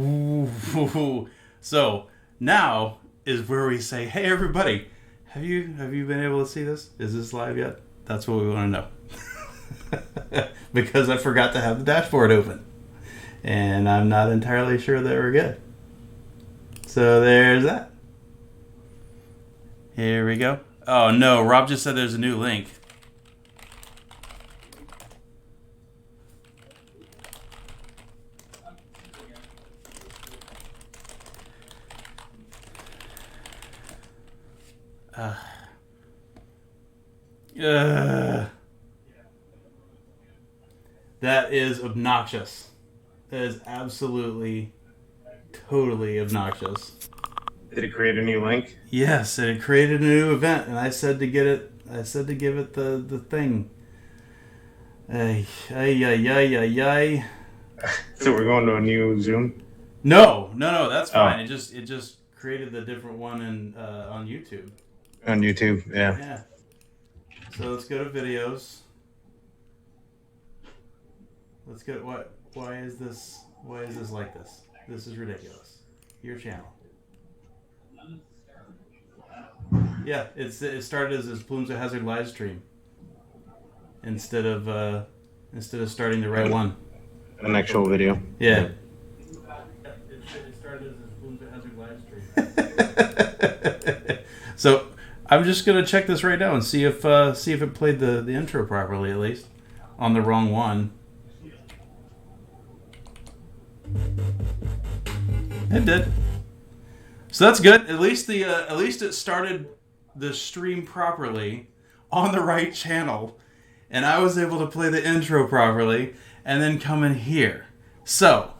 Ooh. So now is where we say, "Hey, everybody, have you been able to see this? Is this live yet?" That's what we want to know. Because I forgot to have the dashboard open, and I'm not entirely sure that we're good. So there's that. Here we go. Oh no, Rob just said there's a new link. That is obnoxious. That is absolutely, totally obnoxious. Did it create a new link? Yes, and it created a new event, and I said to get it. I said to give it the thing. Ay. So we're going to a new Zoom? No, that's fine. It just created the different one on YouTube. On YouTube, yeah. Yeah. So let's go to videos. Let's go. Why is this like this? This is ridiculous. Your channel. Yeah, it started as Plumes of Hazard live stream instead of starting the right one. An actual video. Yeah. It started as Plumes of Hazard live stream. So I'm just gonna check this right now and see if it played the intro properly, at least on the wrong one. It did. So that's good. At least it started the stream properly on the right channel, and I was able to play the intro properly and then come in here. So,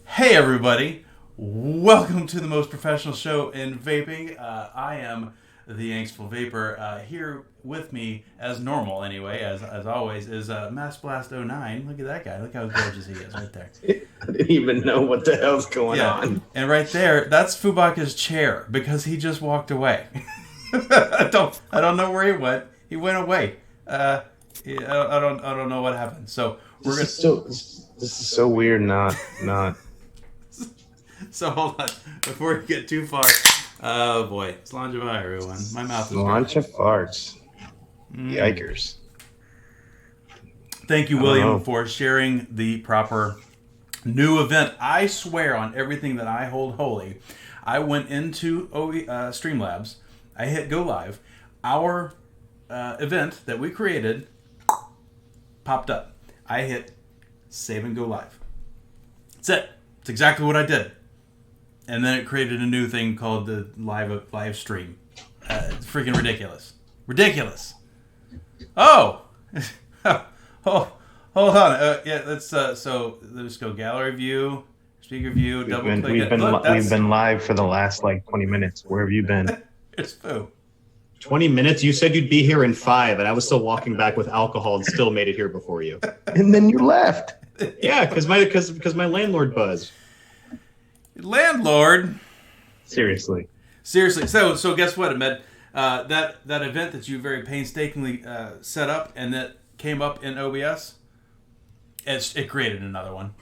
hey everybody, welcome to the most professional show in vaping. I am the Angstful Vapor. Here with me, as normal anyway, as always, is Mass Blast 09. Look at that guy. Look how gorgeous he is right there. I didn't even know what the hell's going on. And right there, that's Fubaka's chair because he just walked away. I don't know where he went. He went away. I don't know what happened. So This is so weird. Not. So hold on before we get too far. Oh boy, it's Langevai, everyone. My mouth is launch of farts. Yikers. Thank you, William, for sharing the proper new event. I swear on everything that I hold holy. I went into Streamlabs. I hit go live. Our event that we created popped up. I hit save and go live. That's it. It's exactly what I did. And then it created a new thing called the live stream. It's freaking ridiculous. Ridiculous. Oh. Oh. Hold on. Yeah, let's so let's go gallery view, speaker view, double click. We've been live for the last like 20 minutes. Where have you been? It's Foo. 20 minutes? You said you'd be here in 5, and I was still walking back with alcohol and still made it here before you. And then you left. Yeah, because my landlord buzzed. Landlord. Seriously. So guess what, Ahmed? That event that you very painstakingly set up and that came up in OBS, it created another one.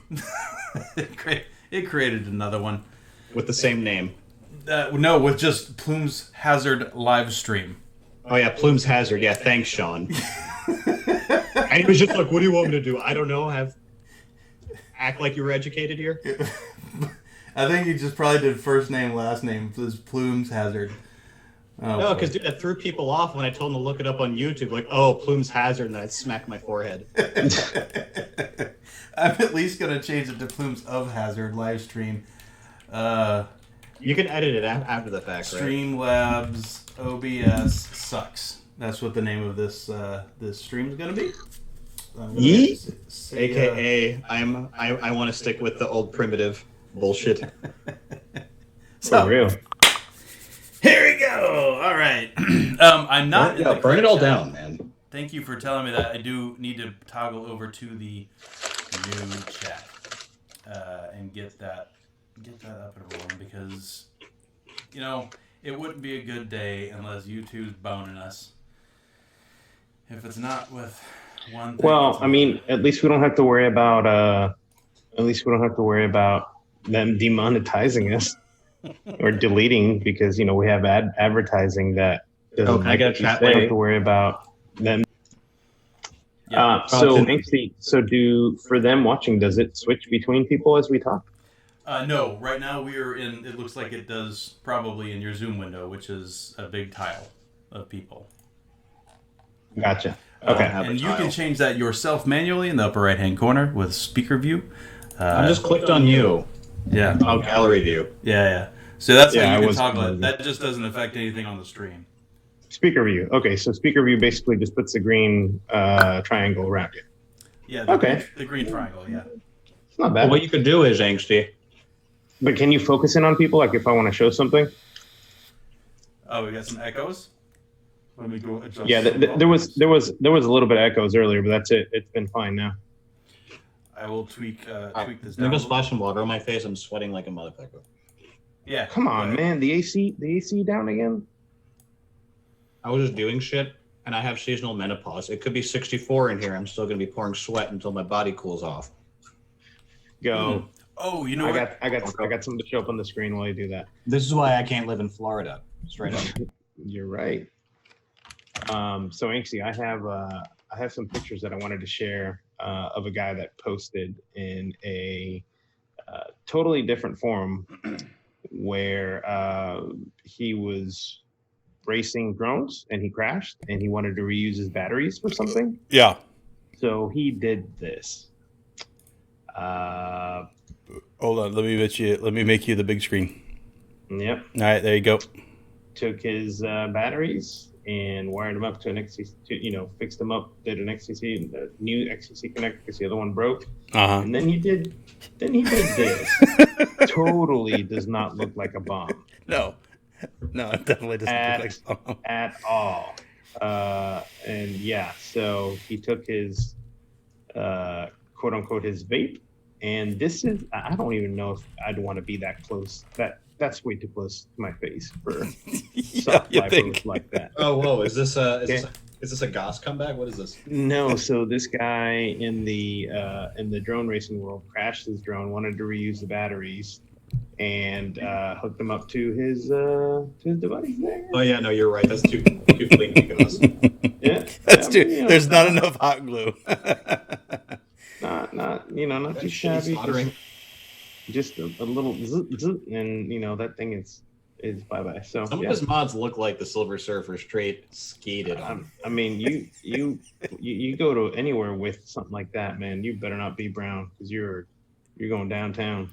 It created another one With the same name. No, with just Plumes Hazard live stream. Oh, yeah, Plumes Hazard. Yeah, thanks, Sean. And he was just like, what do you want me to do? I don't know. Act like you were educated here? I think you just probably did first name, last name. It was Plumes Hazard. Oh, no, because dude, I threw people off when I told them to look it up on YouTube. Like, oh, Plumes Hazard, and then I'd smack my forehead. I'm at least going to change it to Plumes of Hazard live stream. You can edit it after the fact, right? Streamlabs OBS sucks. That's what the name of this stream is going to be. AKA, I want to stick with the old primitive bullshit. So, for real. Here we go. All right. I'm not. Yeah, burn it all down, man. Thank you for telling me that. I do need to toggle over to the new chat and get that up and rolling because it wouldn't be a good day unless YouTube's boning us. If it's not with one thing. Well, I mean, at least we don't have to worry about them demonetizing us or deleting because we have advertising that doesn't can I get a what you chat say. lady? Don't have to worry about them. Yeah. So Inksy, for them watching, does it switch between people as we talk? No, right now we are in. It looks like it does probably in your Zoom window, which is a big tile of people. Gotcha. Okay. And you can change that yourself manually in the upper right-hand corner with speaker view. I just clicked on you. Yeah. Oh, gallery view. Yeah. So that's Yeah, how I you can was toggle it. familiar. That just doesn't affect anything on the stream. Speaker view. Okay, so speaker view basically just puts the green triangle around you. Yeah. Okay. The green triangle. Yeah. It's not Well, bad. what you could do is, Angsty, But can you focus in on people? Like if I want to show something? Oh, we got some echoes. Let me go adjust. Yeah, there was a little bit of echoes earlier, but that's it. It's been fine now. I will tweak this I'm down. gonna splash some water on my face. I'm sweating like a motherfucker. Yeah. Come on, Right. man. The AC down again? I was just doing shit, and I have seasonal menopause. It could be 64 in here. I'm still gonna be pouring sweat until my body cools off. Go. Oh, you know what? I got something to show up on the screen while you do that. This is why I can't live in Florida. Straight up. You're right. So Inksy, I have some pictures that I wanted to share of a guy that posted in a totally different forum where he was racing drones and he crashed and he wanted to reuse his batteries for something. Yeah. So he did this. Hold on. Let me make you the big screen. Yep. All right. There you go. Took his batteries and wired them up to an XTC, fixed them up, did an XTC, the new XTC connector because the other one broke. And then he did this. Totally does not look like a bomb. No, it definitely doesn't look like a bomb. At all. And yeah, so he took his quote unquote his vape, and this is, I don't even know if I'd want to be that close. That's way too close to my face for soft you lipos think? like that. Oh, whoa! Is this a Goss comeback? What is this? No, so this guy in the drone racing world crashed his drone, wanted to reuse the batteries, and hooked them up to his device there. Oh yeah, no, you're right. That's too clean to Goss. Yeah, That's I too. mean, There's not enough hot glue. not too shabby. Soldering. Just a little zzz, and that thing is bye bye. So Some yeah. of his mods look like the Silver Surfer straight skated on. I mean, you go to anywhere with something like that, man. You better not be brown because you're going downtown.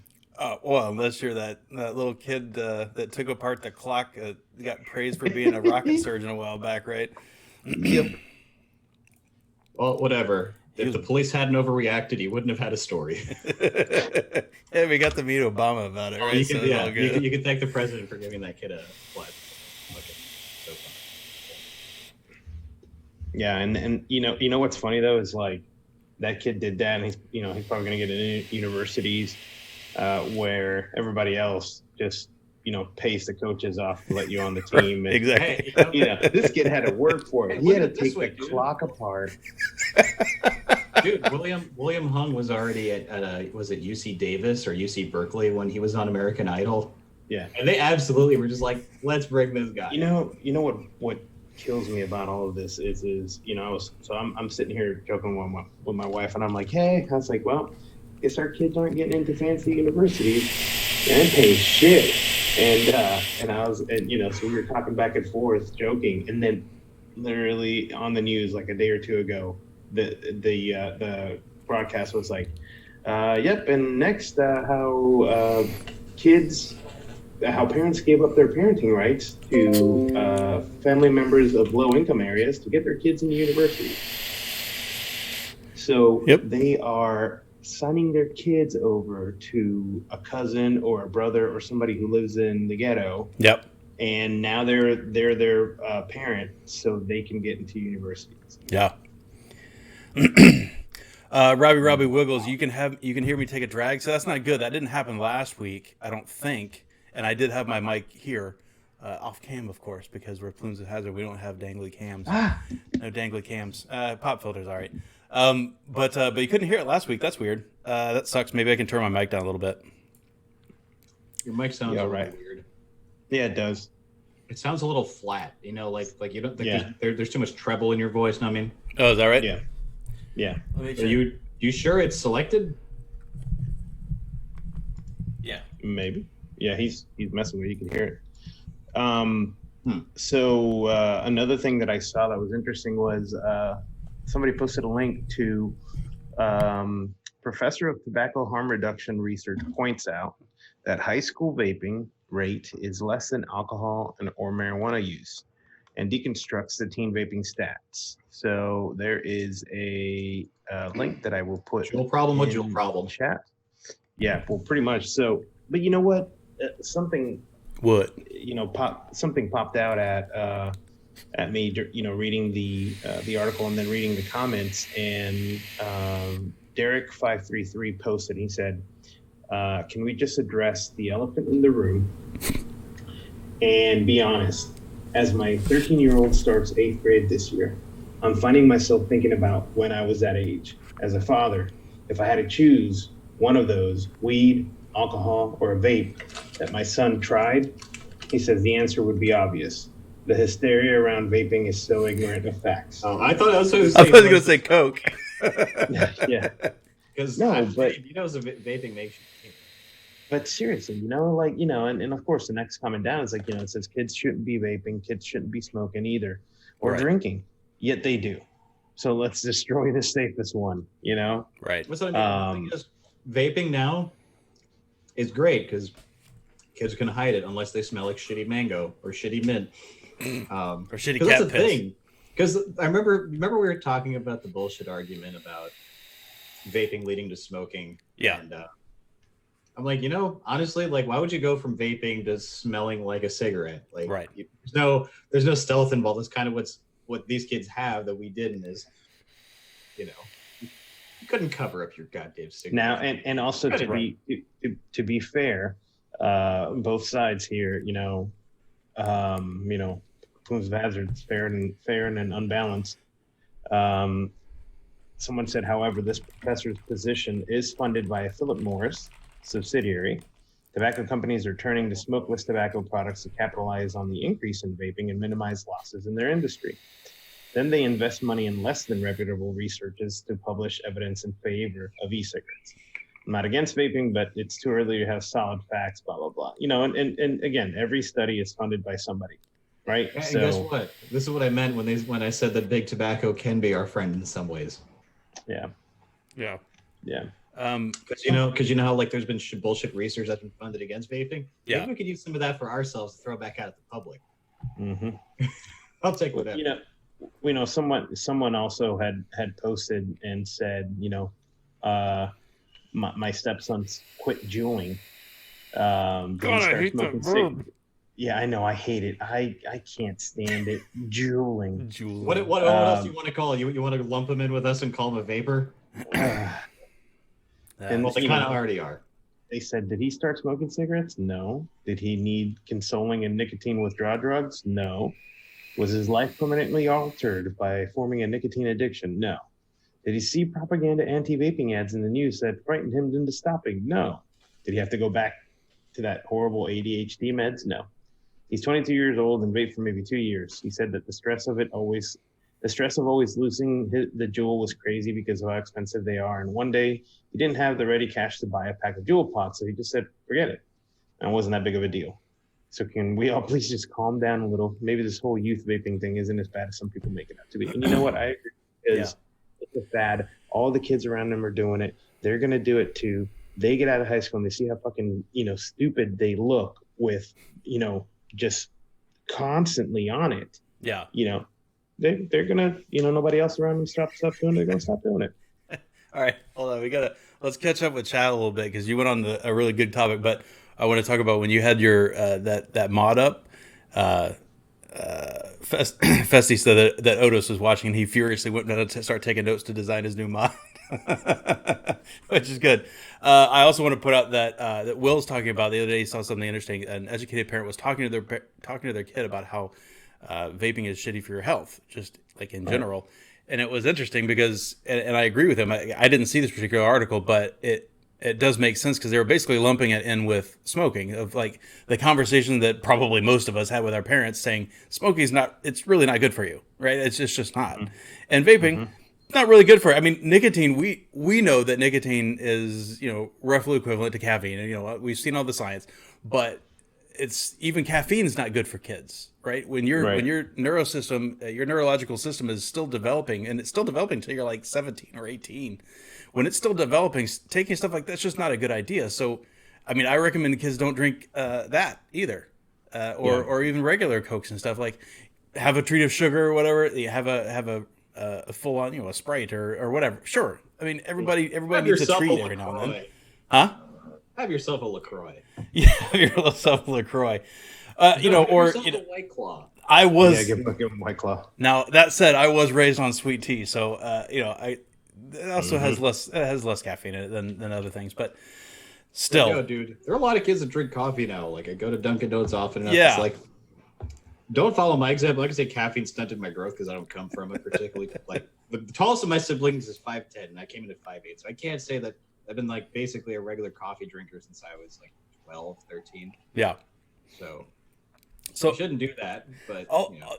Well, unless you're that little kid that took apart the clock, got praised for being a rocket surgeon a while back, right? Yep. Well, whatever. If the police hadn't overreacted, he wouldn't have had a story. Yeah, we got to meet Obama about it, right? You So can, it's yeah, all good. you can thank the president for giving that kid a flag. Okay, so fun. Yeah, and you know what's funny though is like that kid did that, and he's probably gonna get into universities where everybody else just pays the coaches off to let you on the team. And, Exactly. Hey, this kid had to work for it. Hey, He look had at to it this take way, the dude. clock apart. Dude, William Hung was already at was it UC Davis or UC Berkeley when he was on American Idol, Yeah. and they absolutely were just like, let's bring this guy. You know what kills me about all of this is I'm sitting here joking with my wife, and I'm like, hey, I was like, well, guess our kids aren't getting into fancy universities and paying shit. And I was, so we were talking back and forth, joking, and then literally on the news like a day or two ago, the broadcast was like, yep, and next how parents gave up their parenting rights to family members of low income areas to get their kids into university. So Yep. They are signing their kids over to a cousin or a brother or somebody who lives in the ghetto, Yep. and now they're their parent, so they can get into universities. Yeah. Robbie Wiggles, you can hear me take a drag, so that's not good. That didn't happen last week, I don't think. And I did have my mic here, off cam, of course, because we're Plumes of Hazard. We don't have dangly cams. No dangly cams. Pop filter's all right. But you couldn't hear it last week. That's weird. That sucks. Maybe I can turn my mic down a little bit. Your mic sounds Yeah, a right. little weird. Yeah, it does. It sounds a little flat. You know, like you don't think Yeah. there's too much treble in your voice. No, I mean, Oh, is that right? Yeah. Yeah. Let me are check. you sure it's selected? Yeah. Maybe. Yeah, he's messing with you. You can hear it. Hmm. So another thing that I saw that was interesting was somebody posted a link to professor of tobacco harm reduction research points out that high school vaping rate is less than alcohol or marijuana use, and deconstructs the teen vaping stats. So there is a link that I will put Dual problem with in dual problem. chat. Yeah, well, pretty much. So, but you know what? Something What? something popped out at me, reading the article and then reading the comments, and Derek 533 posted. He said, "Can we just address the elephant in the room and be honest? As my 13-year-old starts 8th grade this year, I'm finding myself thinking about when I was that age. As a father, if I had to choose one of those, weed, alcohol, or a vape, that my son tried," he says the answer would be obvious. The hysteria around vaping is so ignorant of facts. Oh, I thought I was going I was going to say Coke. Yeah. because No, but he knows that vaping makes you. But seriously, and of course the next comment down is it says kids shouldn't be vaping, kids shouldn't be smoking either, or Right. drinking, yet they do. So let's destroy the safest one, Right. What's what I mean? The thing is, vaping now is great because kids can hide it unless they smell like shitty mango or shitty mint. Or shitty 'cause cat that's the piss. thing. Because I remember we were talking about the bullshit argument about vaping leading to smoking. Yeah. And I'm like, honestly, why would you go from vaping to smelling like a cigarette? Right. There's no stealth involved. It's kind of what these kids have that we didn't is, you couldn't cover up your goddamn cigarette. Now, and also to be fair, both sides here, Plumes of Hazard is fair and unbalanced. Someone said, however, this professor's position is funded by a Philip Morris subsidiary. Tobacco companies are turning to smokeless tobacco products to capitalize on the increase in vaping and minimize losses in their industry. Then they invest money in less than reputable researches to publish evidence in favor of e-cigarettes. I'm not against vaping, but it's too early to have solid facts, blah, blah, blah. And again, every study is funded by somebody, right? And guess what? This is what I meant when I said that big tobacco can be our friend in some ways. Yeah. Yeah. Yeah. Because you know how there's been bullshit research that's been funded against vaping. Yeah. Maybe we could use some of that for ourselves to throw back out at the public. Mm-hmm. I'll take whatever. Someone also had posted and said, my stepson's quit juuling. God, I hate that verb. Yeah, I know. I hate it. I can't stand it. Juuling. What else do you want to call it? You want to lump him in with us and call him a vapor? And Well, they kind of already are. They said, did he start smoking cigarettes? No. Did he need consoling and nicotine withdrawal drugs? No. Was his life permanently altered by forming a nicotine addiction? No. Did he see propaganda anti-vaping ads in the news that frightened him into stopping? No. Did he have to go back to that horrible ADHD meds? No. He's 22 years old and vaped for maybe 2 years. He said that the stress of always losing the Juul was crazy because of how expensive they are. And one day he didn't have the ready cash to buy a pack of Juul pods, so he just said, forget it. And it wasn't that big of a deal. So can we all please just calm down a little? Maybe this whole youth vaping thing isn't as bad as some people make it out to be. And you know what? I agree. It's a fad. All the kids around them are doing it. They're going to do it too. They get out of high school and they see how fucking, stupid they look with, just constantly on it. Yeah. They're gonna, nobody else around them stop doing it. They're gonna stop doing it. All right, hold on. Let's catch up with chat a little bit because you went on a really good topic. But I want to talk about when you had your that mod up. Festi said that Otis was watching and he furiously went to start taking notes to design his new mod, which is good. I also want to put out that Will's talking about the other day. He saw something interesting. An educated parent was talking to their kid about how vaping is shitty for your health, just in general. And it was interesting because, and I agree with him. I didn't see this particular article, but it does make sense because they were basically lumping it in with smoking, of like the conversation that probably most of us had with our parents saying smoking is not, it's really not good for you, right? It's just not. Mm-hmm. And vaping, not really good for it. I mean, nicotine, we know that nicotine is, roughly equivalent to caffeine. And, we've seen all the science, but it's even caffeine is not good for kids, right? When your neurosystem, your neurological system is still developing, and it's still developing until you're like 17 or 18. When it's still developing, taking stuff like that's just not a good idea. So, I mean, I recommend kids don't drink that either, or even regular Cokes and stuff. Like, have a treat of sugar or whatever. You have a full on, a Sprite or whatever. Sure. I mean, everybody needs a treat every now and then. Huh? Have yourself a LaCroix. Yeah, have yourself a LaCroix. Or a White Claw. I was. Yeah, give him White Claw. Now that said, I was raised on sweet tea, so it also has less caffeine in it than other things, but still. Yo, dude, there are a lot of kids that drink coffee now. Like, I go to Dunkin' Donuts often enough. Yeah. It's like, don't follow my example. Like I say, caffeine stunted my growth because I don't come from it particularly. Like, the tallest of my siblings is 5'10", and I came in at 5'8", so I can't say that I've been like basically a regular coffee drinker since I was like 12, 13. Yeah. So you shouldn't do that, but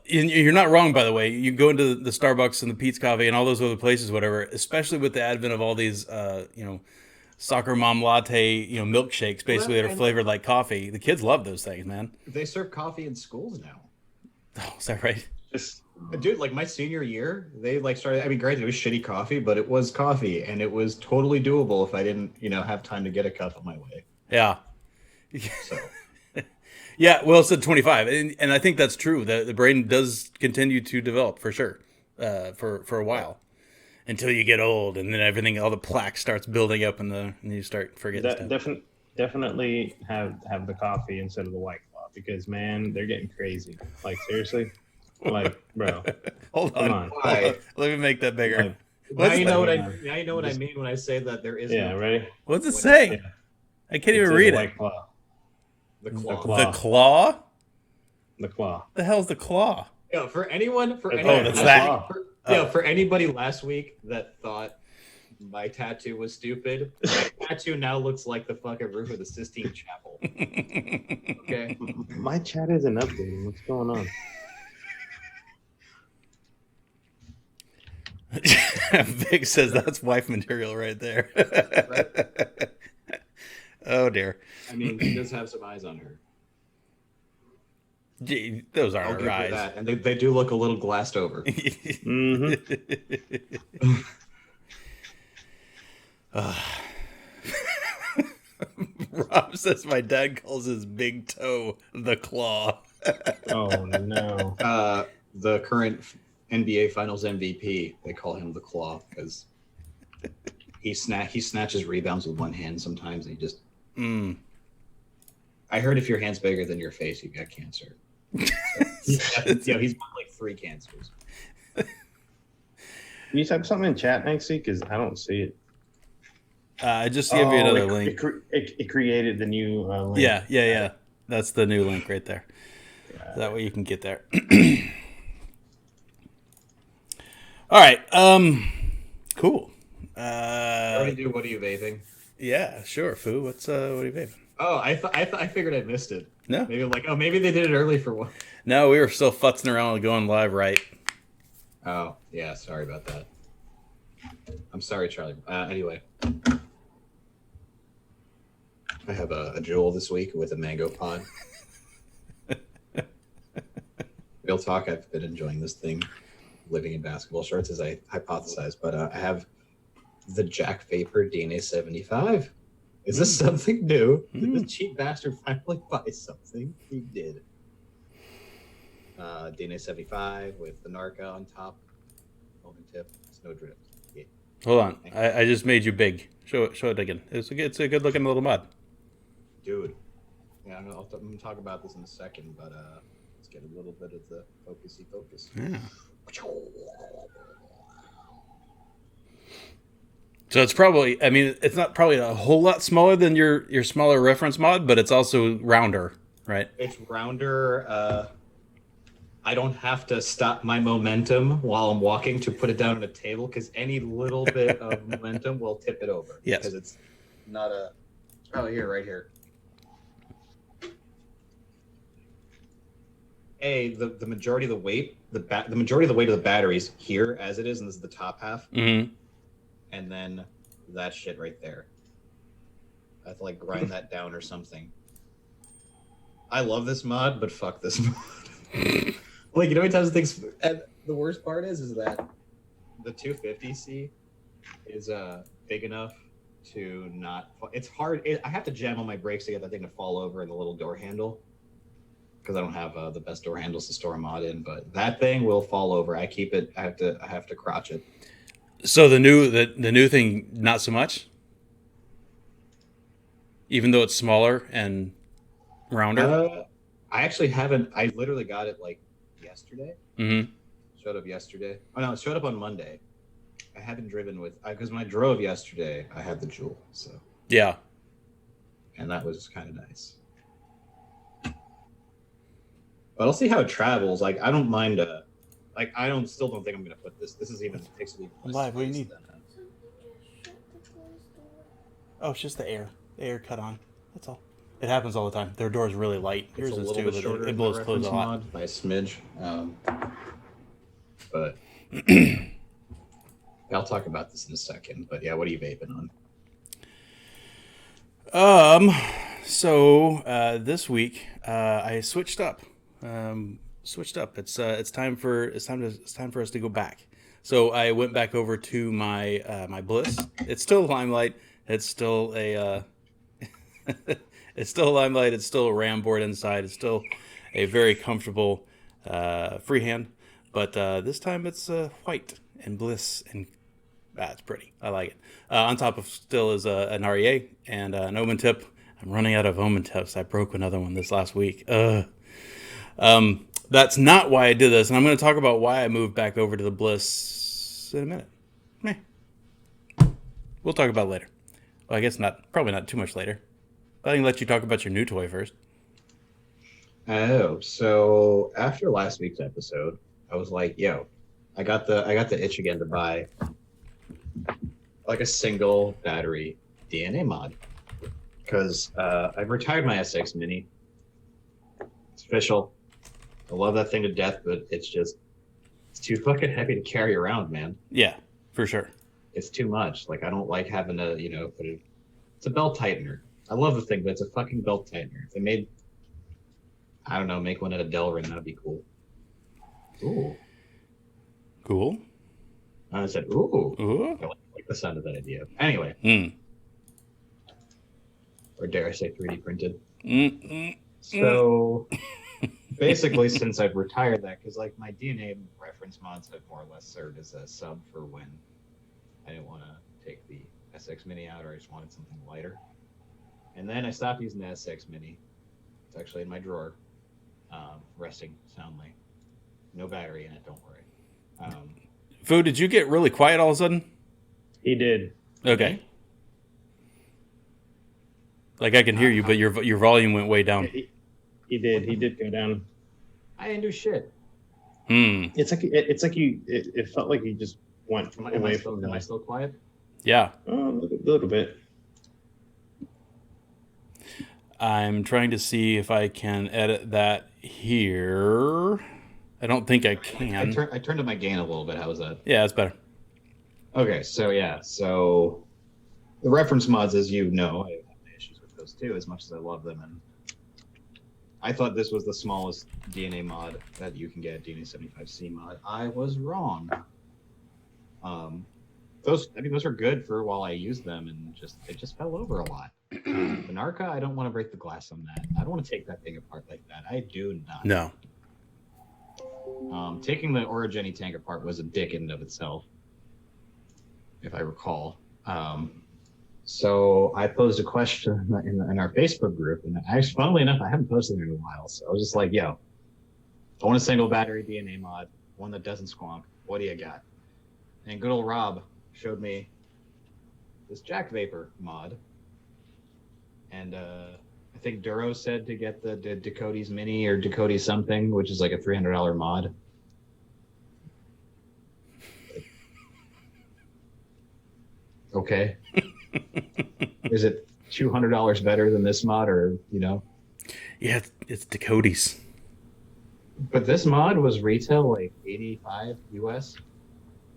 you're not wrong, by the way. You go into the Starbucks and the Pete's Coffee and all those other places, whatever, especially with the advent of all these soccer mom latte, milkshakes basically that are flavored like coffee. The kids love those things, man. They serve coffee in schools now. Oh, is that right? Dude, like my senior year, they started. I mean, granted, it was shitty coffee, but it was coffee, and it was totally doable if I didn't, have time to get a cup on my way. Yeah. So. Yeah, well, it said 25, and I think that's true. The brain does continue to develop for sure, for a while, until you get old, and then all the plaque starts building up, and you start forgetting stuff. Definitely have the coffee instead of the White Claw, because man, they're getting crazy. Like, seriously, like, bro. Hold on. Let me make that bigger. Now you know what I mean when I say that there is. Yeah, ready? What's it say? Yeah. I can't even read it. White Claw. The claw. The claw? The claw. The hell's the claw? Yeah, for anyone, that's that. For anybody last week that thought my tattoo was stupid, my tattoo now looks like the fucking roof of the Sistine Chapel. Okay. My chat isn't updating. What's going on? Vic says that's wife material right there. Right? Oh dear. I mean, she does have some eyes on her. Gee, those aren't her eyes. That. And they do look a little glassed over. Rob says my dad calls his big toe the claw. Oh no. The current NBA Finals MVP, they call him the claw because he snatches rebounds with one hand sometimes, and he just. I heard if your hand's bigger than your face, you've got cancer. So, he's got like 3 cancers. Can you type something in chat, Maxie? Because I don't see it. I just gave you another link. It created the new link. Yeah. That's the new link right there. That way you can get there. All right. Cool. What are you vaping? Yeah, sure. Foo, what are you vaping? Oh, I figured I missed it. No. Maybe they did it early for one. No, we were still futzing around and going live, right? Oh, yeah. Sorry about that. I'm sorry, Charlie. Anyway. I have a Jewel this week with a mango pod. Real talk, I've been enjoying this thing, living in basketball shorts, as I hypothesized, but I have the Jack Vapor DNA 75. Is this something new? Did this cheap bastard finally buy something? He did. DNA 75 with the Narca on top. Open tip. Snow drift. Yeah. Hold on. I just made you big. Show it again. It's a good looking little mod. Dude. Yeah, I'm going to talk about this in a second, but let's get a little bit of the focus. Yeah. So it's probably, it's not probably a whole lot smaller than your smaller reference mod, but it's also rounder, right? It's rounder. I don't have to stop my momentum while I'm walking to put it down on a table because any little bit of momentum will tip it over. Yes. Because it's not a. Oh, here, right here. The majority of the weight, the majority of the weight of the batteries here as it is, and this is the top half, Mm-hmm. and then that shit right there. I have to like grind that down or something. I love this mod, but fuck this mod. Like, you know, how many times things. And the worst part is that the 250C is big enough to not. It's hard. I have to jam on my brakes to get that thing to fall over in the little door handle, because I don't have the best door handles to store a mod in. But that thing will fall over. I keep it. I have to crotch it. So the new thing, not so much. Even though it's smaller and rounder. I actually haven't. I literally got it like yesterday. Mm-hmm. Showed up yesterday. Oh no, it showed up on Monday. I haven't driven with because when I drove yesterday, I had the Joule. So Yeah. and that was kind of nice. But I'll see how it travels. Like I don't mind. Like still don't think I'm gonna put this. This is even takes even less Live, what do you space need? than, Oh, it's just the air. The air cut on. That's all. It happens all the time. Their door's really light. It's Yours a is little too, bit but shorter it blows closed a lot. mod by a smidge. But I'll talk about this in a second. But yeah, what are you vaping on? This week I switched up. It's time for us to go back. So I went back over to my my Bliss. It's still Limelight. It's still a it's still Limelight. It's still a RAM board inside. It's still a very comfortable freehand. But this time it's white and Bliss, and it's pretty. I like it. On top of still is an REA and an Omen tip. I'm running out of Omen tips. I broke another one this last week. That's not why I did this, and I'm going to talk about why I moved back over to the Bliss in a minute. We'll talk about it later. Well, I guess not. Probably not too much later. I can let you talk about your new toy first. Oh, so after last week's episode, I was like, "Yo, I got the itch again to buy like a single battery DNA mod because I've retired my SX Mini. It's official. I love that thing to death, but it's too fucking heavy to carry around, man. Yeah, for sure. It's too much. Like I don't like having to, put it. It's a belt tightener. I love the thing, but it's a fucking belt tightener. If they made, I don't know, make one at a Delrin, that'd be cool. Ooh. Cool. I said, ooh. Ooh. I like the sound of that idea. Anyway. Or dare I say 3D printed. So basically, since I've retired that, because like my DNA reference mods have more or less served as a sub for when I didn't want to take the SX Mini out, or I just wanted something lighter. And then I stopped using the SX Mini. It's actually in my drawer, resting soundly. No battery in it, don't worry. Fu, did you get really quiet all of a sudden? He did. Okay. Like I can hear you, but your volume went way down. He did. He did go down. I didn't do shit. It's like you. It felt like you just went away from. Am I still quiet? Yeah. A little bit. I'm trying to see if I can edit that here. I don't think I can. I turned up my gain a little bit. How was that? Yeah, that's better. Okay, so the reference mods, as you know, I have issues with those too, as much as I love them. And I thought this was the smallest DNA mod that you can get, DNA 75C mod. I was wrong. Those are good for while I use them, and they just fell over a lot. The Narca, I don't want to break the glass on that. I don't want to take that thing apart like that. I do not. No. Taking the Origeni tank apart was a dick in and of itself, if I recall. So I posed a question in our Facebook group, and funnily enough, I haven't posted it in a while. So I was just like, yo, I want a single battery DNA mod, one that doesn't squonk. What do you got? And good old Rob showed me this Jack Vapor mod. And I think Duro said to get the Dakotas Mini or Dakotas something, which is like a $300 mod. Okay. Is it $200 better than this mod, or Yeah, it's Dakotas. But this mod was retail like 85 US,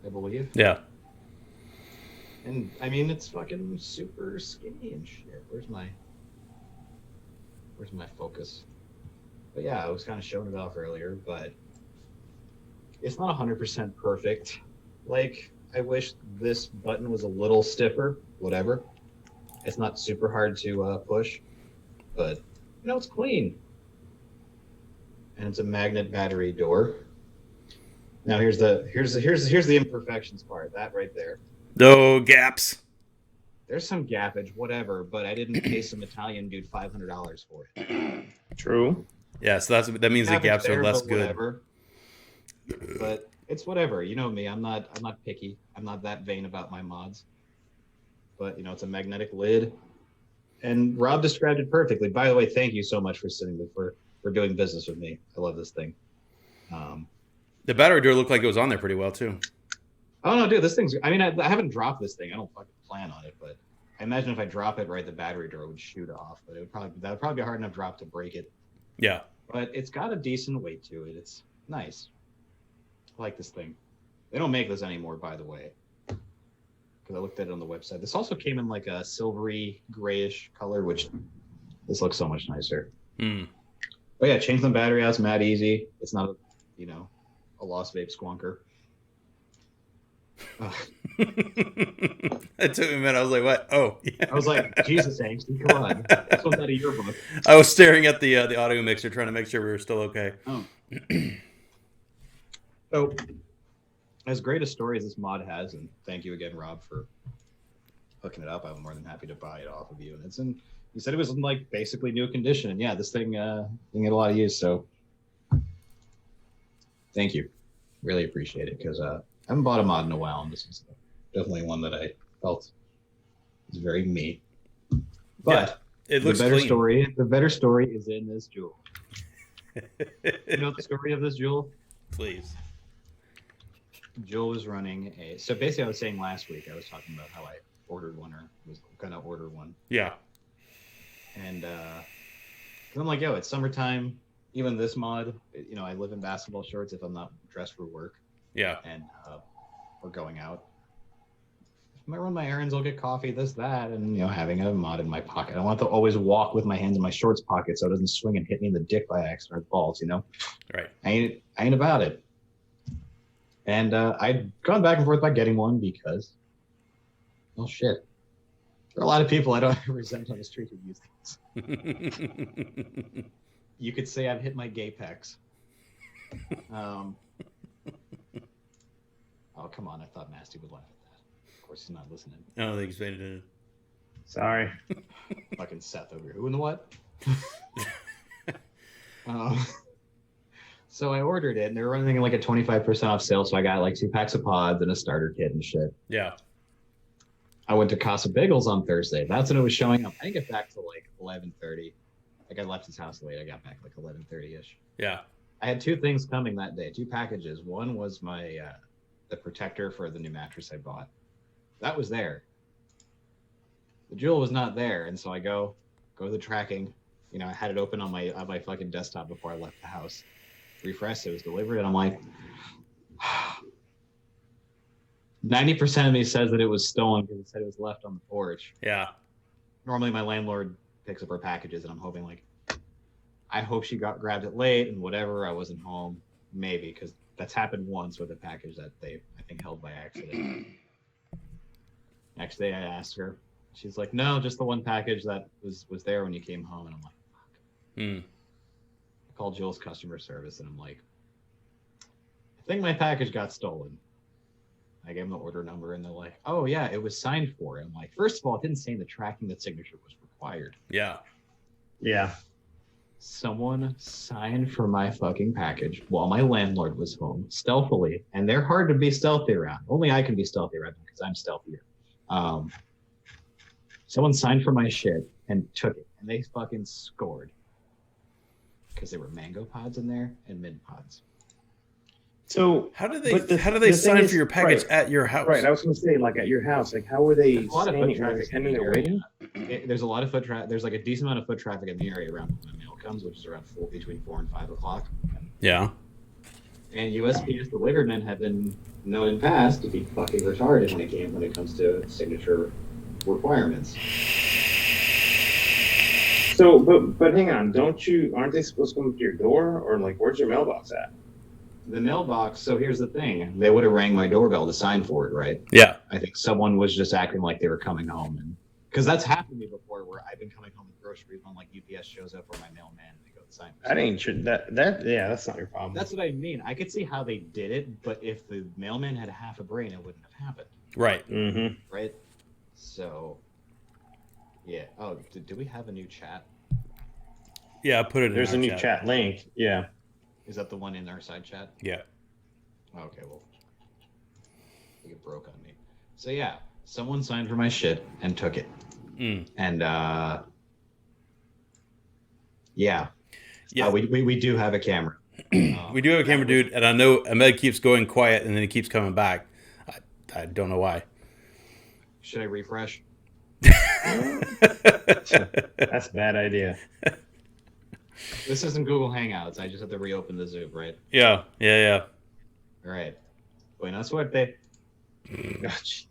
I believe. Yeah. And I mean, it's fucking super skinny and shit. Where's my focus? But yeah, I was kind of showing it off earlier, but it's not 100% perfect. Like, I wish this button was a little stiffer, whatever. It's not super hard to push, but it's clean. And it's a magnet battery door. Now here's the imperfections part. That right there. No gaps. There's some gappage, whatever, but I didn't pay some Italian dude $500 for it. True. Yeah, so that means the gaps are less good. Whatever. But it's whatever. You know me. I'm not picky. I'm not that vain about my mods. But it's a magnetic lid. And Rob described it perfectly. By the way, thank you so much for doing business with me. I love this thing. The battery door looked like it was on there pretty well too. Oh no, dude, this thing's. I mean, I haven't dropped this thing. I don't fucking plan on it, but I imagine if I drop it right, the battery door would shoot off. But that would probably be a hard enough drop to break it. Yeah. But it's got a decent weight to it. It's nice. I like this thing. They don't make this anymore, by the way, because I looked at it on the website. This also came in like a silvery grayish color, which this looks so much nicer. Mm. But yeah, change the battery out. It's mad easy. It's not a Lost Vape squonker. It took me a minute. I was like, what? Oh, yeah. I was like, Jesus, Angsty, come on. This one's out of your book. I was staring at the audio mixer trying to make sure we were still okay. Oh. So, as great a story as this mod has, and thank you again, Rob, for hooking it up. I'm more than happy to buy it off of you. And you said it was in like basically new condition. And yeah, this thing didn't get a lot of use. So, thank you. Really appreciate it, because I haven't bought a mod in a while, and this is definitely one that I felt is very me. But yeah, it looks the better clean. story is in this jewel. You know the story of this jewel? Please. Joel was running so basically I was saying last week, I was talking about how I ordered one, or was gonna order one. Yeah. And I'm like, it's summertime. Even this mod, I live in basketball shorts if I'm not dressed for work. Yeah. And we're going out. I might run my errands, I'll get coffee, this, that, and having a mod in my pocket. I want to always walk with my hands in my shorts pocket so it doesn't swing and hit me in the dick by accident or balls, Right. I ain't about it. And I'd gone back and forth by getting one because, well, shit. There are a lot of people I don't resent on the street who use these. You could say I've hit my gay pecs. Oh, come on. I thought Nasty would laugh at that. Of course, he's not listening. I don't think he's paying attention. Sorry. Fucking Seth over here. Who and the what? So I ordered it, and they were running like a 25% off sale, so I got like 2 packs of pods and a starter kit and shit. Yeah. I went to Casa Bagels on Thursday. That's when it was showing up. I didn't get back till like 11:30. Like, I left his house late. I got back like 11:30-ish. Yeah. I had 2 things coming that day, 2 packages. One was my the protector for the new mattress I bought. That was there. The jewel was not there, and so I go to the tracking. I had it open on my fucking desktop before I left the house. Refreshed, it was delivered, and I'm like, 90% of me says that it was stolen because it said it was left on the porch. Yeah. Normally my landlord picks up our packages, and I'm hoping like, I hope she grabbed it late and whatever. I wasn't home, maybe, because that's happened once with a package that they, I think, held by accident. Next day I asked her, she's like, no, just the one package that was there when you came home. And I'm like, fuck. I called Jill's customer service, and I'm like, I think my package got stolen. I gave them the order number, and they're like, oh yeah, it was signed for. I'm like, first of all, it didn't say in the tracking that signature was required. Yeah. Yeah. Someone signed for my fucking package while my landlord was home, stealthily, and they're hard to be stealthy around. Only I can be stealthy around them because I'm stealthier. Someone signed for my shit and took it, and they fucking scored because there were mango pods in there and mint pods. So How do but they the sign thing is- for your package right, at your house? Right, I was going to say, like at your house, like how were they There's a lot of foot standing? Were they traffic in standing the there area. waiting? There's a lot of foot traffic. There's like a decent amount of foot traffic in the area around when the mail comes, which is around between 4 and 5 o'clock. Yeah. And USPS delivermen have been known in past to be fucking retarded when it comes to signature requirements. So, but hang on, aren't they supposed to come to your door, or like where's your mailbox at? The mailbox. So here's the thing: they would have rang my doorbell to sign for it, right? Yeah. I think someone was just acting like they were coming home, and because that's happened to me before, where I've been coming home with groceries when like UPS shows up or my mailman and they go to sign. That ain't true. Yeah, that's not your problem. That's what I mean. I could see how they did it, but if the mailman had half a brain, it wouldn't have happened. Right. Mm-hmm. Right. So, yeah. Oh, do we have a new chat? Yeah, I put it. There's in a our new chat link. Yeah. Is that the one in our side chat? Yeah. Okay, well, I think it broke on me. So yeah, someone signed for my shit and took it. And yeah, we do have a camera. We do have a camera, dude, and I know Ahmed keeps going quiet and then he keeps coming back. I don't know why. Should I refresh? That's a bad idea. This isn't Google Hangouts. I just have to reopen the Zoom, right? Yeah. All right. Buena suerte. Gosh.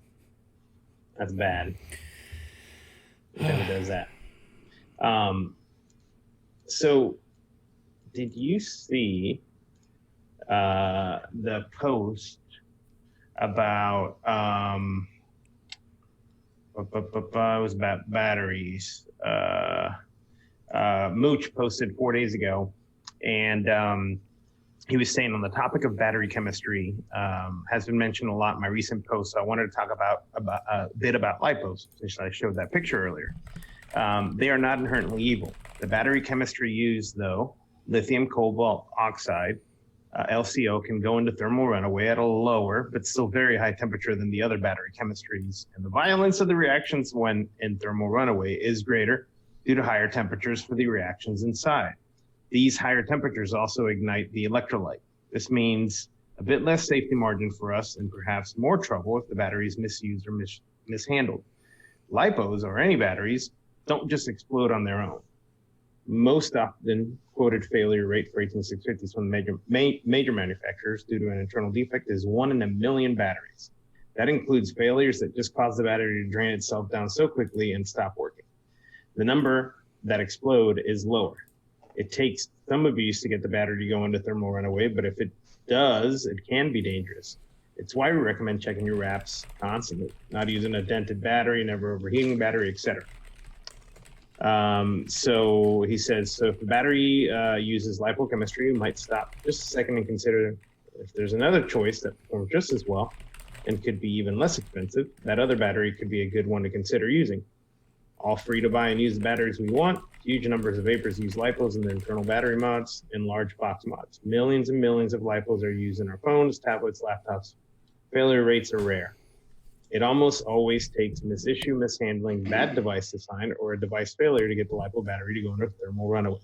That's bad. Who never does that. So, did you see the post about it was about batteries? Mooch posted 4 days ago, and he was saying on the topic of battery chemistry has been mentioned a lot in my recent posts. So I wanted to talk about a bit about lipos, since I showed that picture earlier. They are not inherently evil. The battery chemistry used, though, lithium cobalt oxide, LCO, can go into thermal runaway at a lower but still very high temperature than the other battery chemistries. And the violence of the reactions when in thermal runaway is greater due to higher temperatures for the reactions inside. These higher temperatures also ignite the electrolyte. This means a bit less safety margin for us and perhaps more trouble if the battery is misused or mishandled. Lipos, or any batteries, don't just explode on their own. Most often quoted failure rate for 18650s from major manufacturers due to an internal defect is 1 in a million batteries. That includes failures that just cause the battery to drain itself down so quickly and stop working. The number that explode is lower. It takes some abuse to get the battery to go into thermal runaway, but if it does, it can be dangerous. It's why we recommend checking your wraps constantly, not using a dented battery, never overheating battery, etc. So he says, so if the battery uses lipochemistry, you might stop just a second and consider if there's another choice that performs just as well and could be even less expensive. That other battery could be a good one to consider using. All free to buy and use the batteries we want. Huge numbers of vapors use lipos in their internal battery mods and large box mods. Millions and millions of lipos are used in our phones, tablets, laptops. Failure rates are rare. It almost always takes misissue, mishandling, bad device design, or a device failure to get the lipo battery to go into thermal runaway.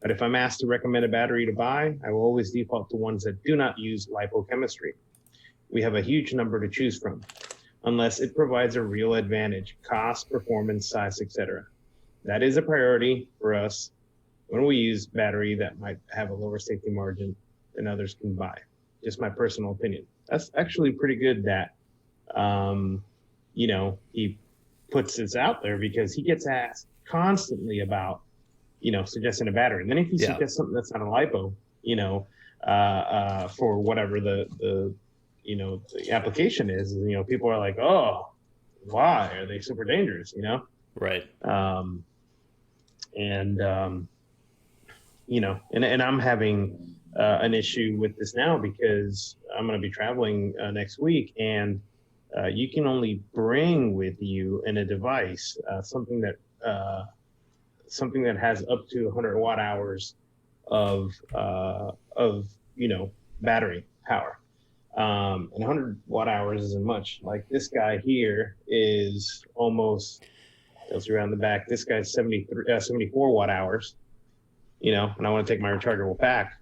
But if I'm asked to recommend a battery to buy, I will always default to ones that do not use lipochemistry. We have a huge number to choose from, unless it provides a real advantage, cost, performance, size, etc. That is a priority for us when we use battery that might have a lower safety margin than others can buy. Just my personal opinion. That's actually pretty good that, he puts this out there, because he gets asked constantly about, suggesting a battery. And then if you suggest something that's not a lipo, for whatever the application is, people are like, oh, why are they super dangerous? Right. And I'm having an issue with this now because I'm going to be traveling next week, and you can only bring with you in a device something that has up to 100 watt hours of battery power. And 100 watt hours isn't much. Like this guy here is almost, goes around the back. This guy's 74 watt hours, and I want to take my rechargeable pack.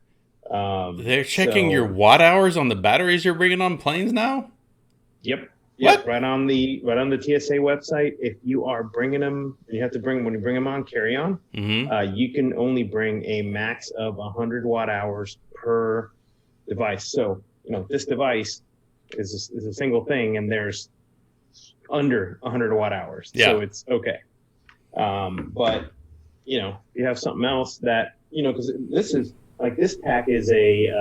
They're checking your watt hours on the batteries you're bringing on planes now? Yep. What? Right on the TSA website. If you are bringing them, you have to bring when you bring them on carry on. Mm-hmm. You can only bring a max of 100 watt hours per device. So this device is a single thing, and there's under 100 watt hours. Yeah. So it's okay. But you have something else that because this is like this pack is this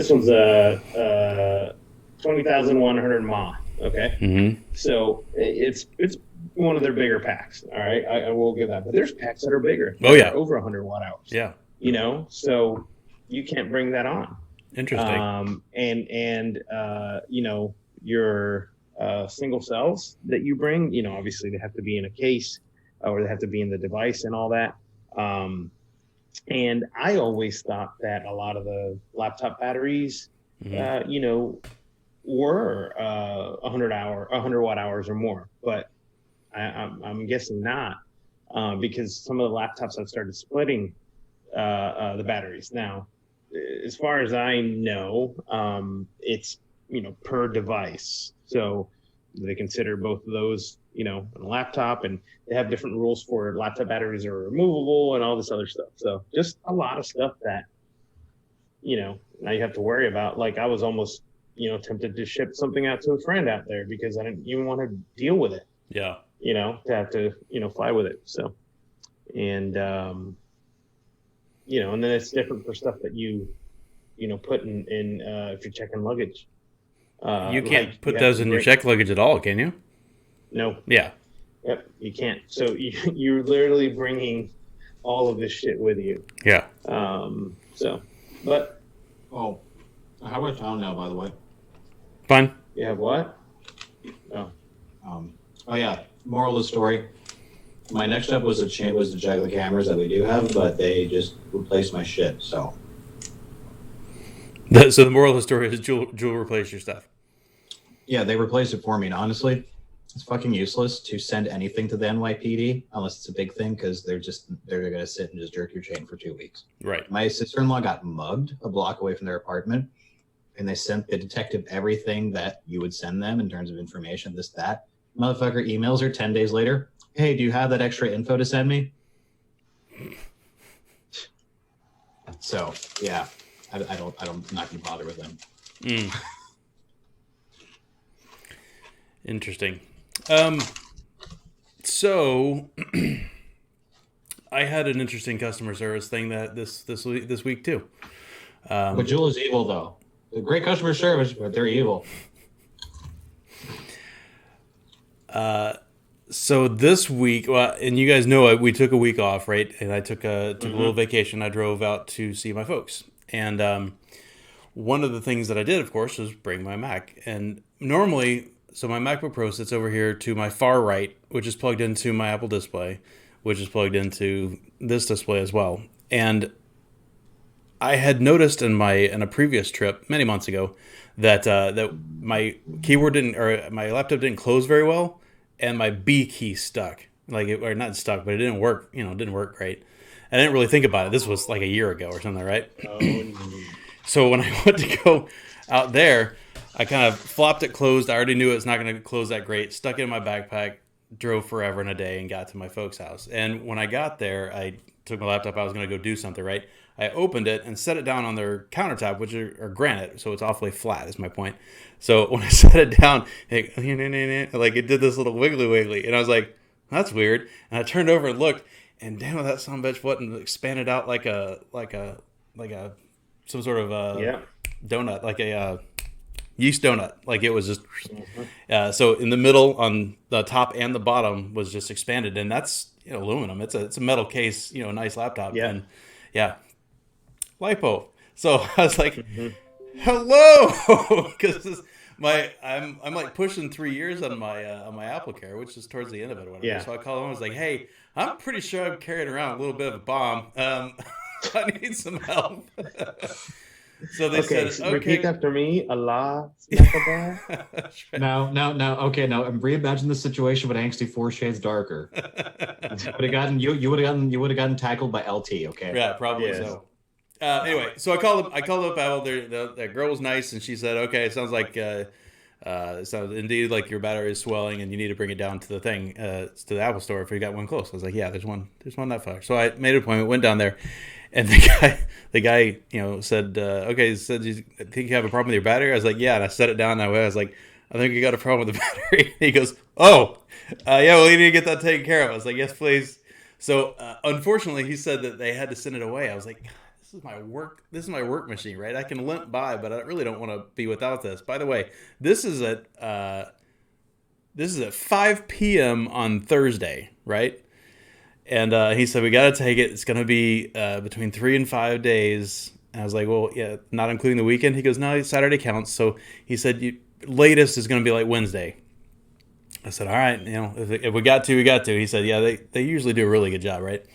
one's a 20,100 mAh. Okay. Mm-hmm. So it's one of their bigger packs. All right, I will give that. But there's packs that are bigger. Oh yeah, over 100 watt hours. Yeah. So you can't bring that on. Interesting. And your single cells that you bring, obviously they have to be in a case or they have to be in the device and all that. And I always thought that a lot of the laptop batteries, were 100 watt hours or more, but I'm guessing not, because some of the laptops have started splitting the batteries. Now, as far as I know, it's per device, so they consider both of those on a laptop, and they have different rules for laptop batteries are removable and all this other stuff. So just a lot of stuff that now you have to worry about. Like I was almost tempted to ship something out to a friend out there because I didn't even want to deal with it. Yeah. To have to, fly with it. So, and, and then it's different for stuff that you put in if you're checking luggage. You can't put those in your check luggage at all, can you? No. Yeah. Yep, you can't. So you're literally bringing all of this shit with you. Yeah. But. Oh, how about town now, by the way? Fine. You have what? Oh. Oh yeah. Moral of the story. My next step was to check the cameras that we do have, but they just replaced my shit. So. So the moral of the story is Jewel replace your stuff. Yeah, they replaced it for me, and honestly, it's fucking useless to send anything to the NYPD unless it's a big thing, because they're gonna sit and just jerk your chain for 2 weeks. Right. My sister-in-law got mugged a block away from their apartment, and they sent the detective everything that you would send them in terms of information, this, that. Motherfucker emails her 10 days later. Hey, do you have that extra info to send me? So yeah, I'm not gonna bother with them. Interesting. So I had an interesting customer service thing that this week too. But Jewel is evil though. Great customer service, but they're evil. So this week, and you guys know we took a week off, right? And I took a little vacation. I drove out to see my folks, and one of the things that I did, of course, was bring my Mac. And normally, so my MacBook Pro sits over here to my far right, which is plugged into my Apple display, which is plugged into this display as well. And I had noticed in a previous trip many months ago that my keyboard my laptop didn't close very well, and my B key stuck. Or not stuck, but it didn't work. It didn't work great. I didn't really think about it. This was like a year ago or something, right? So when I went to go out there, I kind of flopped it closed. I already knew it's not going to close that great. Stuck it in my backpack, drove forever and a day, and got to my folks' house. And when I got there, I took my laptop. I was going to go do something, right? I opened it and set it down on their countertop, which are granite, so it's awfully flat, is my point. So when I set it down, it did this little wiggly, and I was like, that's weird. And I turned over and looked, and damn, that son of a bitch wasn't expanded out like some sort of donut, like a yeast donut. Like it was just so in the middle, on the top and the bottom, was just expanded, and that's aluminum. It's a metal case, nice laptop. Yeah. And yeah. Lipo. So I was like, hello, because I'm like pushing 3 years on my Apple Care, which is towards the end of it or whatever. Yeah. So I called him. I was like, hey, I'm pretty sure I'm carrying around a little bit of a bomb. I need some help. So they said, so okay. Repeat after me. Allah. No. Okay, now reimagine the situation with Angsty 4 Shades Darker. You would have gotten tackled by LT. Okay. Yeah, probably so. Anyway, so I called up Apple. That girl was nice, and she said, "Okay, it sounds like it sounds indeed like your battery is swelling, and you need to bring it down to the thing, to the Apple store if you got one close." I was like, "Yeah, there's one not far." So I made an appointment, went down there, and the guy, said, "Okay," he said, "Do you think you have a problem with your battery?" I was like, "Yeah," and I set it down that way. I was like, "I think you got a problem with the battery." He goes, "Oh, yeah, well, you need to get that taken care of." I was like, "Yes, please." So unfortunately, he said that they had to send it away. I was like, this is my work. This is my work machine, right? I can limp by, but I really don't want to be without this. By the way, this is at 5 p.m. on Thursday, right? And he said we got to take it. It's going to be between 3 and 5 days. And I was like, well, yeah, not including the weekend. He goes, no, Saturday counts. So he said, latest is going to be like Wednesday. I said, all right, if we got to, we got to. He said, yeah, they usually do a really good job, right?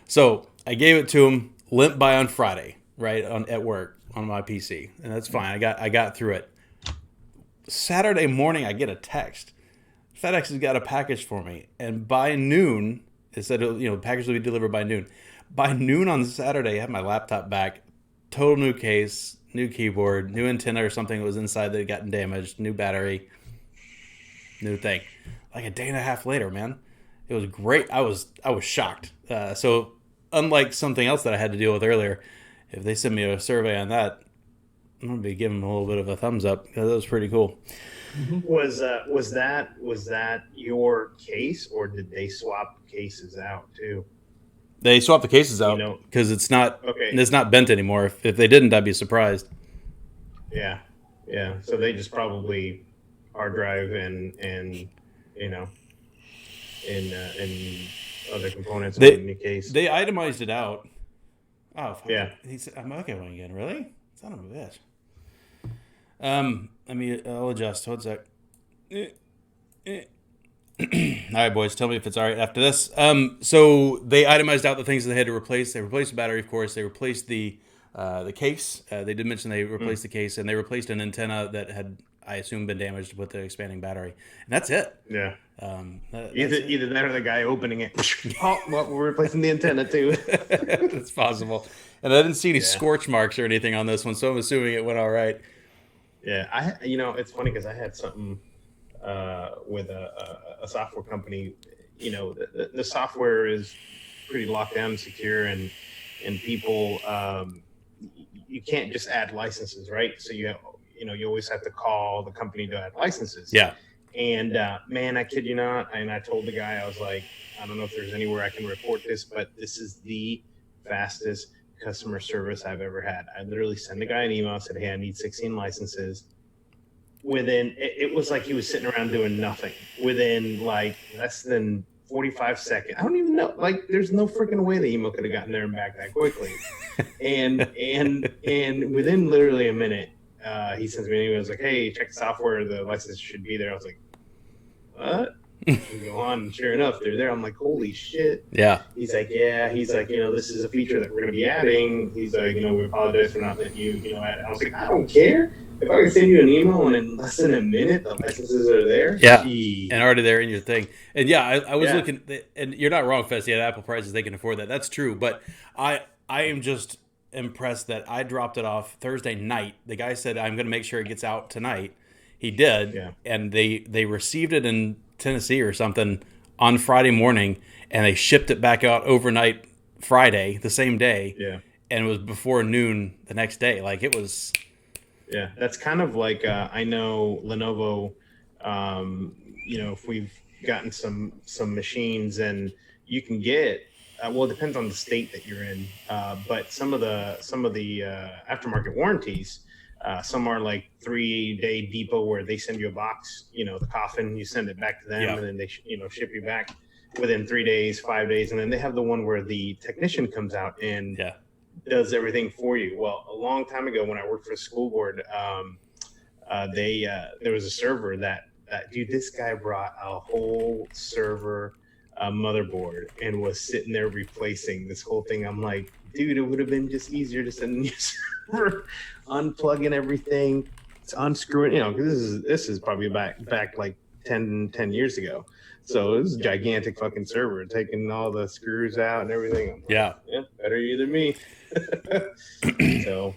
So I gave it to him, limped by on Friday, right, at work on my PC, and that's fine. I got through it. Saturday morning, I get a text. FedEx has got a package for me, and by noon, it said, the package will be delivered by noon. By noon on Saturday, I had my laptop back, total new case, new keyboard, new antenna or something that was inside that had gotten damaged, new battery, new thing. Like a day and a half later, man, it was great. I was shocked. So unlike something else that I had to deal with earlier, if they send me a survey on that, I'm gonna be giving them a little bit of a thumbs up because that was pretty cool. Was that your case, or did they swap cases out too? They swapped the cases out because it's not bent anymore. If they didn't, I'd be surprised. Yeah. So they just probably hard drive and other components in the case. They itemized it out. Oh, fuck. Yeah. He said, I'm okay one again. Really? Son of a bitch. I'll adjust. Hold a sec. All right, boys. Tell me if it's all right after this. So they itemized out the things that they had to replace. They replaced the battery, of course. They replaced the case. They did mention they replaced the case, and they replaced an antenna that had, I assume, been damaged with the expanding battery. And that's it. Yeah. Either that or the guy opening it. Oh, well, we're replacing the antenna too. It's possible. And I didn't see any scorch marks or anything on this one, so I'm assuming it went all right. Yeah, it's funny because I had something with a software company. The software is pretty locked down and secure, and people you can't just add licenses, right? So you always have to call the company to add licenses. Yeah. And man, I kid you not. And I told the guy, I was like, I don't know if there's anywhere I can report this, but this is the fastest customer service I've ever had. I literally sent the guy an email, said, hey, I need 16 licenses. It was like he was sitting around doing nothing. Within like less than 45 seconds. I don't even know. Like, there's no freaking way the email could have gotten there and back that quickly. and within literally a minute, he sends me an email. He was like, hey, check the software. The license should be there. I was like, what? You go on, and sure enough, they're there. I'm like, holy shit. Yeah. He's like, this is a feature that we're going to be adding. He's like, we apologize for not letting you, add it. I was like, I don't care. If I can send you an email and in less than a minute, the licenses are there. Yeah. Gee. And already there in your thing. And yeah, I was looking, and you're not wrong, Festi, at Apple prices, they can afford that. That's true. But I am just impressed that I dropped it off Thursday night. The guy said, I'm going to make sure it gets out tonight. He did. Yeah. And they received it in Tennessee or something on Friday morning, and they shipped it back out overnight Friday, the same day. Yeah. And it was before noon the next day. Like, it was... Yeah, that's kind of like, I know Lenovo, if we've gotten some machines, and you can get, it depends on the state that you're in, but some of the aftermarket warranties, some are like 3-day depot where they send you a box, the coffin, you send it back to them, and then they ship you back within 3 days, 5 days, and then they have the one where the technician comes out and does everything for you. Well, a long time ago when I worked for the school board, there was a server that this guy brought a whole server motherboard and was sitting there replacing this whole thing. I'm like, dude, it would have been just easier to send a new server, unplugging everything, unscrewing, this is probably back like 10 years ago. So it was a gigantic fucking server, taking all the screws out and everything. I'm like, better you than me. So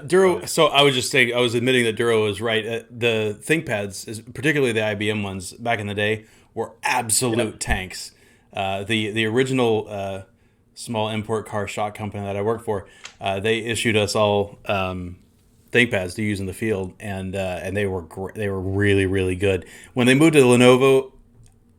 Duro. So I was just saying, I was admitting that Duro was right. The ThinkPads, particularly the IBM ones, back in the day, were absolute tanks. The original small import car shop company that I worked for, they issued us all ThinkPads to use in the field, and they were they were really, really good. When they moved to Lenovo,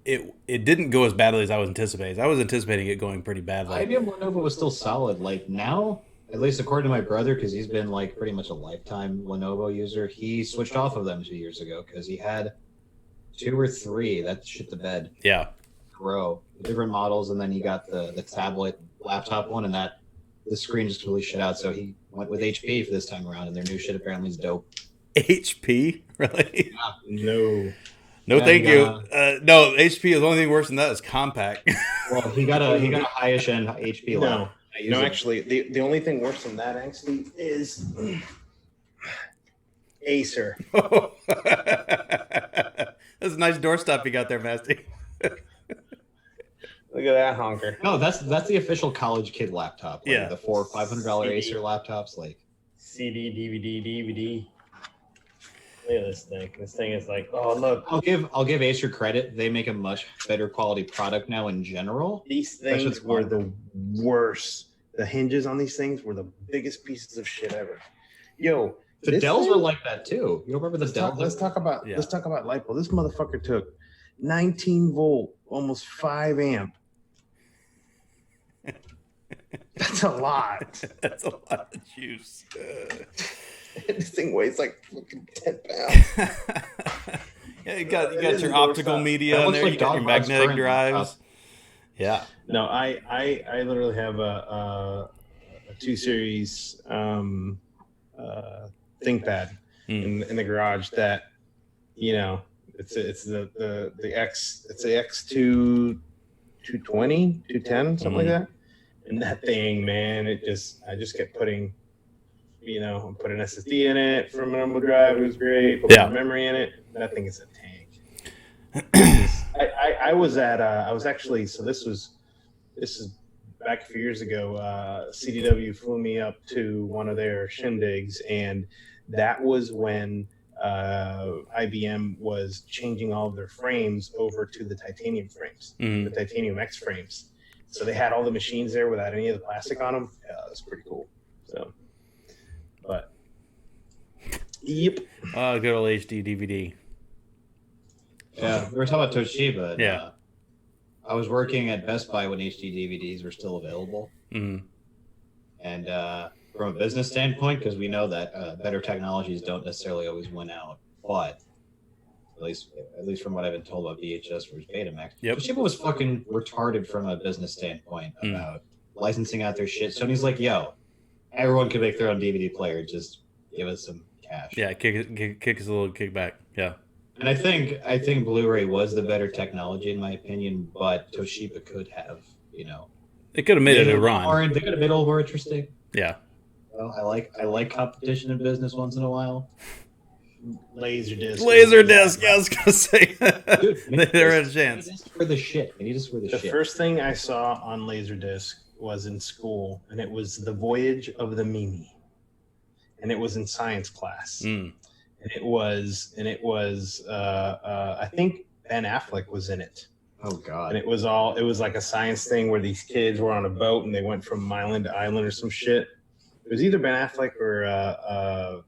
it didn't go as badly as I was anticipating. I was anticipating it going pretty badly. IBM Lenovo was still solid. Like now, at least according to my brother, because he's been like pretty much a lifetime Lenovo user, he switched off of them 2 years ago because he had 2 or 3 that shit the bed. Yeah. Grow different models, and then you got the tablet laptop one, and that the screen just really shit out. So he went with HP for this time around, and their new shit apparently is dope. HP, really? no. No, Yeah, thank you. No, HP is the only thing worse than that is compact. Well, he got a high-ish end HP. No, no. it. Actually, the only thing worse than that actually is Acer. That's a nice doorstop you got there, Masty. Look at that honker. No, that's the official college kid laptop. Like Yeah. the $400 or $500 Acer laptops. Like CD, DVD. Look at this thing. This thing is like, oh look, I'll give Acer credit. They make a much better quality product now in general. these That's things what's were fun. the worst. The hinges on these things were the biggest pieces of shit ever. Yo, The this Dells thing- were like that too. You don't remember the Dells? Let's talk about Yeah. LiPo. This motherfucker took 19 volt, almost 5 amp. That's a lot. That's a lot of juice. This thing weighs like fucking 10 pounds. Yeah, you got It is your a optical doorstop. media That in looks there. like You got your Dog Pod's magnetic current drives. laptop. Yeah. No, I literally have a 2 series ThinkPad in the garage that, you know, it's the X, it's the X2 220, 210, something like that. And that thing, man, I just kept putting, you know, put an SSD in it from an onboard drive. It was great. Put Yeah. more memory in it. That thing is a tank. I was actually, so this is back a few years ago. CDW flew me up to one of their shindigs, and that was when IBM was changing all of their frames over to the titanium frames, the titanium X frames. So they had all the machines there without any of the plastic on them. Yeah, that's pretty cool. So, but yep. Oh, good old HD DVD. Yeah, we were talking about Toshiba. And, Yeah. I was working at Best Buy when HD DVDs were still available. Mm-hmm. And from a business standpoint, because we know that better technologies don't necessarily always win out, but at least from what I've been told about VHS versus Betamax, Yep. Toshiba was fucking retarded from a business standpoint about licensing out their shit. Sony's like, yo, everyone can make their own DVD player, just give us some cash. Yeah, kick us a little kickback. Yeah. And I think Blu-ray was the better technology in my opinion, but Toshiba could have, you know, It could have made it a run. They could have made it a little more interesting. Yeah. Well, I like competition in business once in a while. Laserdisc. Laserdisc, yeah, I was going to say. Dude, They had a chance. They need us for the shit. They need us for the The shit. first thing I saw on Laserdisc was in school, and it was The Voyage of the Mimi, and it was in science class, and it was I think Ben Affleck was in it, Oh God. and it was like a science thing where these kids were on a boat and they went from island to island or some shit. It was either Ben Affleck or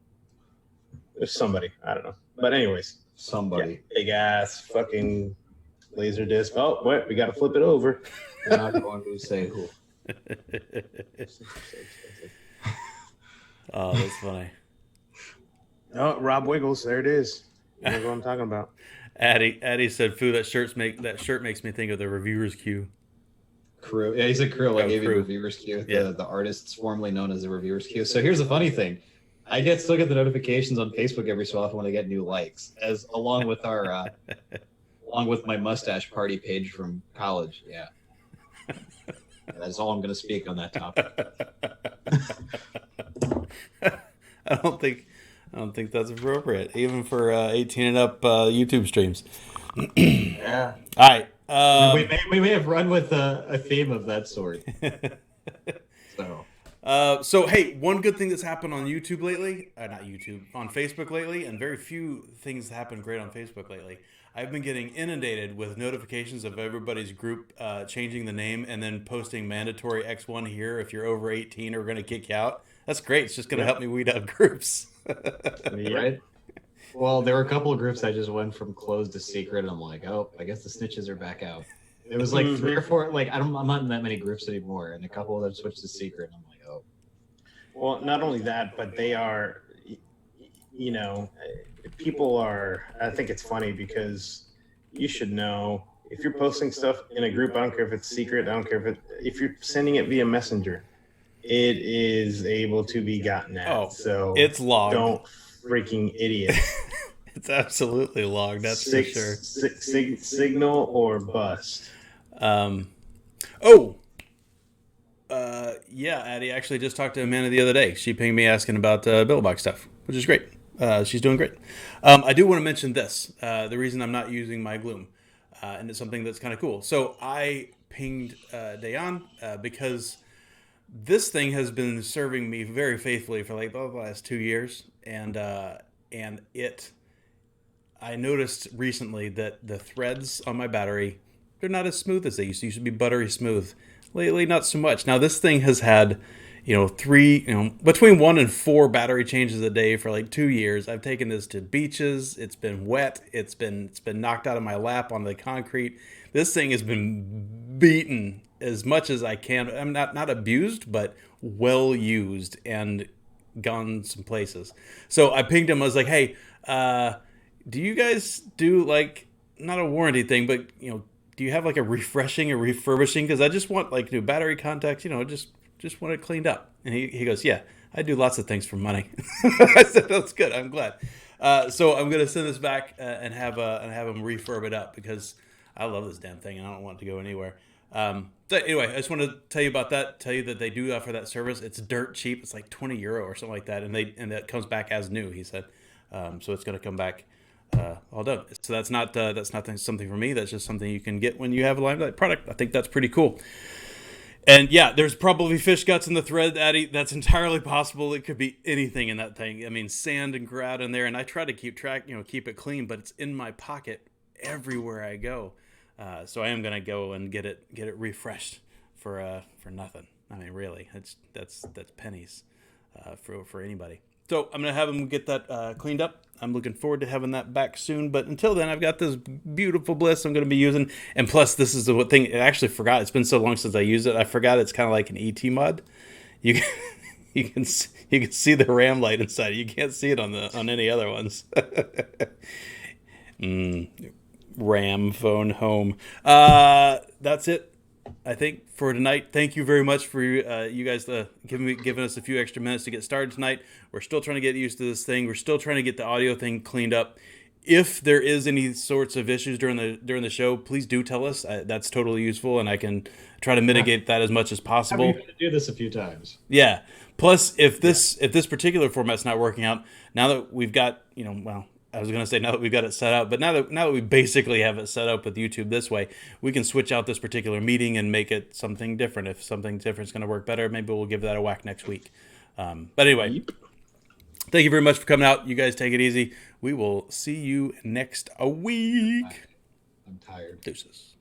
there's somebody, I don't know, but anyways, Somebody. big ass fucking Laserdisc. Oh wait, we got to flip it over. I'm not going to say who. Oh, that's funny. Oh, Rob Wiggles, there it is. You know what I'm talking about. Addy said, "Foo, that shirt makes me think of the reviewer's queue." Crew. Yeah, he said crew. I Oh, gave you Crew. the reviewers queue. Yeah. The artists formerly known as the reviewers queue. So here's the funny thing. I still get the notifications on Facebook every so often when I get new likes, along with our along with my mustache party page from college. Yeah. That's all I'm going to speak on that topic. I don't think that's appropriate, even for 18 and up YouTube streams. Yeah. All right. We may have run with a theme of that sort. So So hey, one good thing that's happened on YouTube lately, not YouTube, on Facebook lately, and very few things happen great on Facebook lately. I've been getting inundated with notifications of everybody's group changing the name and then posting mandatory X1 here if you're over 18 or we're going to kick you out. That's great. It's just going to help me weed out groups. Right? Well, there were a couple of groups I just went from closed to secret, and I'm like, oh, I guess the snitches are back out. It was like 3 or 4, like I'm not in that many groups anymore, and a couple of them switched to secret, and I'm like, oh. Well, not only that, but they are, people are, I think it's funny because you should know if you're posting stuff in a group, I don't care if it's secret, I don't care if you're sending it via messenger, it is able to be gotten at. Oh, so it's logged. Don't freaking idiot. It's absolutely logged, that's for sure. Signal or bust. Yeah, Addie actually just talked to Amanda the other day. She pinged me asking about Billbox stuff, which is great. She's doing great. I do want to mention this. The reason I'm not using my Gloom, and it's something that's kind of cool. So I pinged Dayan because this thing has been serving me very faithfully for like the last 2 years, and I noticed recently that the threads on my battery, they're not as smooth as they used to. They used to be buttery smooth. Lately, not so much. Now, this thing has had, between 1 and 4 battery changes a day for like 2 years. I've taken this to beaches. It's been wet. It's been knocked out of my lap on the concrete. This thing has been beaten as much as I can. I'm not abused, but well used and gone some places. So I pinged him. I was like, hey, do you guys do like, not a warranty thing, but, do you have like a refreshing or refurbishing? Because I just want like new battery contacts, just want it cleaned up. And he goes, yeah, I do lots of things for money. I said, that's good. I'm glad. So I'm going to send this back and have him refurb it up because I love this damn thing and I don't want it to go anywhere. So anyway, I just want to tell you about that. Tell you that they do offer that service. It's dirt cheap. It's like €20 or something like that, and that comes back as new. He said, so it's going to come back all done. So that's not something for me. That's just something you can get when you have a Limelight product. I think that's pretty cool. And yeah, there's probably fish guts in the thread, Addie. That's entirely possible. It could be anything in that thing. I mean, sand and grout in there, and I try to keep track, keep it clean, but it's in my pocket everywhere I go. So I am gonna go and get it refreshed for nothing. I mean, really, that's pennies for anybody. So I'm gonna have them get that cleaned up. I'm looking forward to having that back soon. But until then, I've got this beautiful Bliss I'm gonna be using. And plus, this is the thing. I actually forgot. It's been so long since I used it. I forgot it's kind of like an ET mod. You can see the RAM light inside. You can't see it on any other ones. RAM phone home. That's it, I think, for tonight. Thank you very much for you guys giving us a few extra minutes to get started tonight. We're still trying to get used to this thing. We're still trying to get the audio thing cleaned up. If there is any sorts of issues during the show, please do tell us. That's totally useful, and I can try to mitigate that as much as possible. I've been to do this a few times. Yeah. Plus, if this particular format's not working out, now that we've got, I was going to say now that we've got it set up, but now that we basically have it set up with YouTube this way, we can switch out this particular meeting and make it something different. If something different is going to work better, maybe we'll give that a whack next week. But anyway, thank you very much for coming out. You guys take it easy. We will see you next week. I'm tired. Deuces.